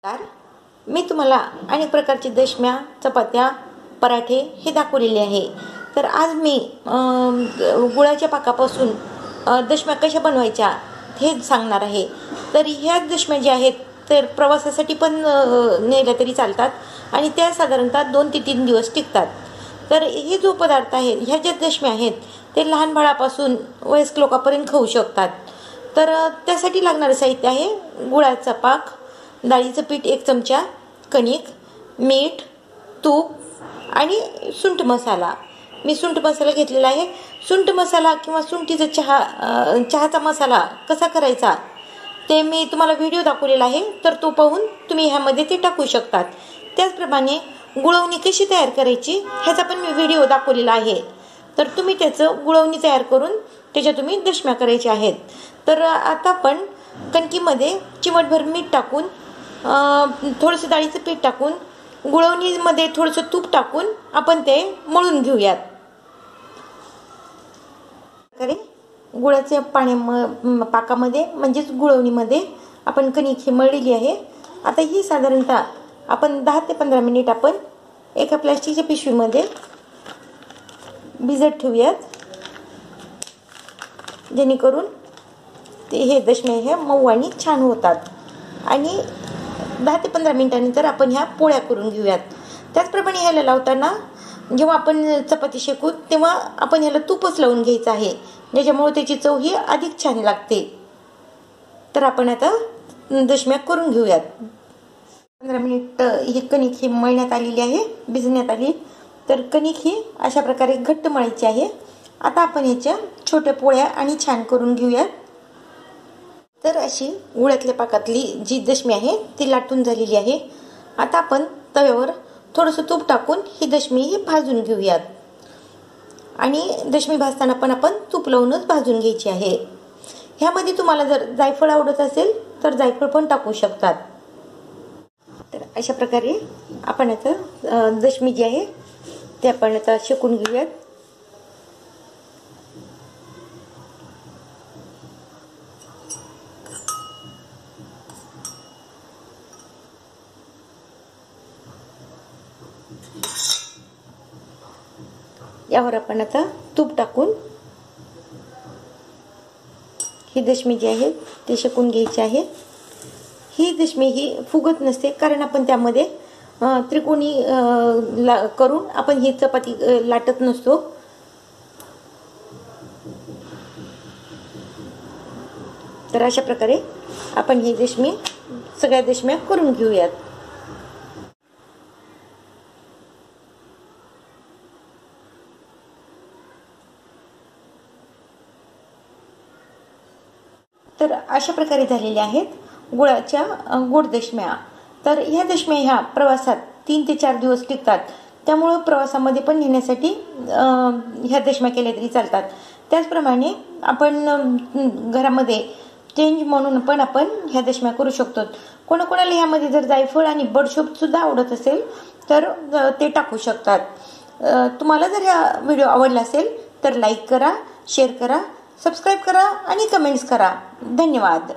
मी तुम्हाला अनेक प्रकारचे दशम्या, चपात्या, पराठे हे दाखवलेले आहे। तर आज मी गुळाच्या पाकापासून दशम्या कशा बनवायच्या हे सांगणार आहे। तर ह्या दशम्या ज्या आहेत तर प्रवासासाठी पण नेल्या तरी चालतात आणि त्या साधारणतः 2 ते 3 दिवस टिकतात। तर हे जो पदार्थ आहे, ह्या ज्या दशम्या आहेत ते लहान बाळापासून वयस्क लोकांपर्यंत खाऊ शकतात। तर त्यासाठी लागणारे साहित्य आहे गुळाचा पाक, डाळीचं पीठ 1 चमचा, कणिक, मीठ, तूप आणि सुंठ मसाला। मी सुंठ मसाला घेतलेला आहे। सुंठ मसाला किंवा सुंठीचा चहाचा मसाला कसा करायचा ते मी तुम्हाला व्हिडिओ दाखवलेला आहे, तर तो पाहून तुम्ही ह्यामध्ये ते टाकू शकतात। त्याचप्रमाणे गुळवणी कशी तयार करायची ह्याचा पण मी व्हिडिओ दाखवलेला आहे, तर तुम्ही त्याचं गुळवणी तयार करून त्याच्या तुम्ही दशम्या करायच्या आहेत। तर आता आपण कणकीमध्ये चिमटभर मीठ टाकून, थोडंसं डाळीचं पीठ टाकून, गुळवणीमध्ये थोडंसं तूप टाकून आपण ते मळून घेऊयात। गुळाच्या पाकामध्ये म्हणजेच गुळवणीमध्ये आपण कणिक ही मळलेली आहे। आता ही साधारणतः आपण 10 ते 15 मिनिट आपण एका प्लास्टिकच्या पिशवीमध्ये भिजत ठेवूयात, जेणेकरून हे दशम्या हे मऊ आणि छान होतात। आणि 10 ते 15 मिनिटांनंतर आपण ह्या पोळ्या करून घेऊयात। त्याचप्रमाणे ह्याला लावताना जेव्हा आपण चपाती शेकू तेव्हा आपण ह्याला तूपच लावून घ्यायचं आहे, ज्याच्यामुळे त्याची चव ही अधिक छान लागते। तर आपण आता दशम्या करून घेऊयात। 15 मिनिट ही कणिक ही मळण्यात आलेली आहे, भिजण्यात आली। तर कणिक ही अशा प्रकारे घट्ट मळायची आहे। आता आपण ह्याच्या छोट्या पोळ्या आणि छान करून घेऊयात। तर अशी गुळातल्या पाकातली जी दशमी आहे ती लाटून झालेली आहे। आता आपण तव्यावर थोडंसं तूप टाकून ही दशमी ही भाजून घेऊयात। आणि दशमी भाजताना पण आपण तूप लावूनच भाजून घ्यायची आहे। ह्यामध्ये तुम्हाला जर जायफळ आवडत असेल तर जायफळ पण टाकू शकतात। तर अशा प्रकारे आपण आता दशमी जी आहे ते आपण आता शेकून घेऊयात। यावर आपण आता तूप टाकून ही दशमी जी आहे ती शेकून घ्यायची आहे। ही दशमी ही फुगत नसते, कारण आपण त्यामध्ये त्रिकोणी करून आपण ही चपाती लाटत नसतो। तर अशा प्रकारे आपण ही दशमी सगळ्या दशम्या करून घेऊयात। तर अशा प्रकारे झालेल्या आहेत गुळाच्या गोड दशम्या। तर ह्या दशम्या ह्या प्रवासात 3 ते 4 दिवस टिकतात, त्यामुळे प्रवासामध्ये पण नेण्यासाठी ह्या दशम्या केल्या तरी चालतात। त्याचप्रमाणे आपण घरामध्ये चेंज म्हणून पण आपण ह्या दशम्या करू शकतो। कोणाकोणाला ह्यामध्ये जर जायफळ आणि बडीशोप सुद्धा आवडत असेल तर ते टाकू शकतात। तुम्हाला जर हा व्हिडिओ आवडला असेल तर लाईक करा, शेअर करा, सबस्क्राईब करा आणि कमेंट्स करा। धन्यवाद।